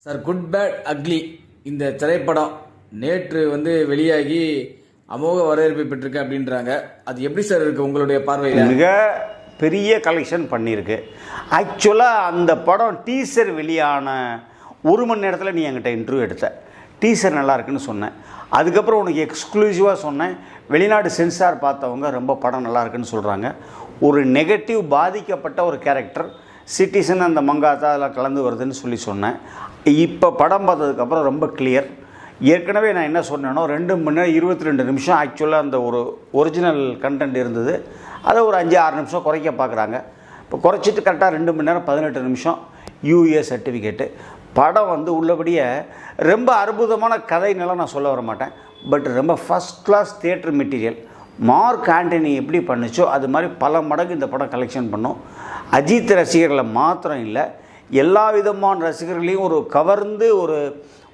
Sir, good bad ugly இந்த திரைப்படம் நேற்று வெளியாகி அமோக வரவேற்பை பெற்றிருக்கு அப்படின்றாங்க. அது எப்படி சார் இருக்குது உங்களுடைய பார்வையில்? மிக பெரிய கலெக்ஷன் பண்ணியிருக்கு. ஆக்சுவலாக அந்த படம் டீசர் வெளியான 1 மணி நேரத்தில் நீ என்கிட்ட இன்டர்வியூ எடுத்த. டீசர் நல்லா இருக்குன்னு சொன்னேன். அதுக்கப்புறம் உனக்கு எக்ஸ்க்ளூசிவாக சொன்னேன், வெளிநாடு சென்சார் பார்த்தவங்க ரொம்ப படம் நல்லா இருக்குன்னு சொல்கிறாங்க. ஒரு நெகட்டிவ் பாதிக்கப்பட்ட ஒரு கேரக்டர் சிட்டிசன் அந்த மங்காத்தா அதில் கலந்து வருதுன்னு சொன்னேன். இப்போ படம் பார்த்ததுக்கப்புறம் ரொம்ப கிளியர். ஏற்கனவே நான் என்ன சொன்னேனோ 2 மணி நேரம் 22 நிமிஷம் ஆக்சுவலாக அந்த ஒரு ஒரிஜினல் கண்டென்ட் இருந்தது. அதை ஒரு 5-6 நிமிஷம் குறைக்க பார்க்குறாங்க. இப்போ குறைச்சிட்டு கரெக்டாக 2 மணி நேரம் 18 நிமிஷம் யூஏ சர்டிஃபிகேட்டு. படம் உள்ளபடியே ரொம்ப அற்புதமான கதைன்னெல்லாம் நான் சொல்ல வர மாட்டேன். பட் ரொம்ப first class theatre material. Mark Antony எப்படி பண்ணுச்சோ அது மாதிரி பல மடங்கு இந்த படம் கலெக்ஷன் பண்ணோம். அஜித் ரசிகர்களை மாத்திரம் இல்லை, எல்லா விதமான ரசிகர்களையும் ஒரு கவர்ந்து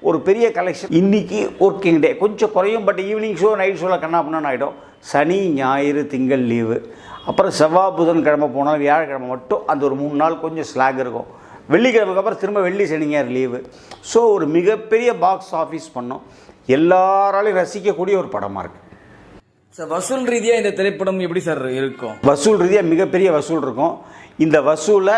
ஒரு பெரிய கலெக்ஷன். இன்றைக்கி ஒர்க்கிங் டே கொஞ்சம் குறையும், பட் ஈவினிங் ஷோ நைட் ஷோவில் கண்ணாப்புன்னு ஆகிடும். சனி ஞாயிறு திங்கள் லீவு, அப்புறம் செவ்வாய் புதன் கிழமை போனால் வியாழக்கிழமை மட்டும் அந்த ஒரு 3 நாள் கொஞ்சம் ஸ்லாக் இருக்கும். வெள்ளிக்கிழமைக்கு அப்புறம் திரும்ப வெள்ளி சனி ஞாயிறு லீவு. ஸோ ஒரு மிகப்பெரிய பாக்ஸ் ஆஃபீஸ் பண்ணோம். எல்லாராலையும் ரசிக்கக்கூடிய ஒரு படமாக இருக்குது சார். வசூல் ரீதியாக இந்த திரைப்படம் எப்படி சார் இருக்கும்? வசூல் ரீதியாக மிகப்பெரிய வசூல் இருக்கும். இந்த வசூலை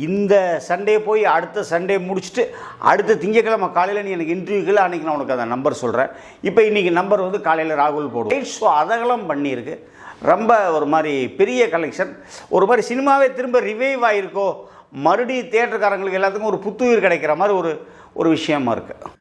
இந்த சண்டே போய் அடுத்த சண்டே முடிச்சுட்டு அடுத்த திங்கக்கிழமை காலையில் நீ எனக்கு இன்டர்வியூக்கில் அன்றைக்கி நான் உனக்கு அந்த நம்பர் சொல்கிறேன். இப்போ இன்றைக்கி நம்பர் காலையில் ராகுல் போடும். ஸோ அதெல்லாம் பண்ணியிருக்கு. ரொம்ப ஒரு மாதிரி பெரிய கலெக்ஷன். ஒரு மாதிரி சினிமாவே திரும்ப ரிவைவ் ஆகிருக்கோ, மறுபடியும் தியேட்டருக்காரங்களுக்கு எல்லாத்துக்கும் ஒரு புத்துயிர் கிடைக்கிற மாதிரி ஒரு விஷயமா இருக்குது.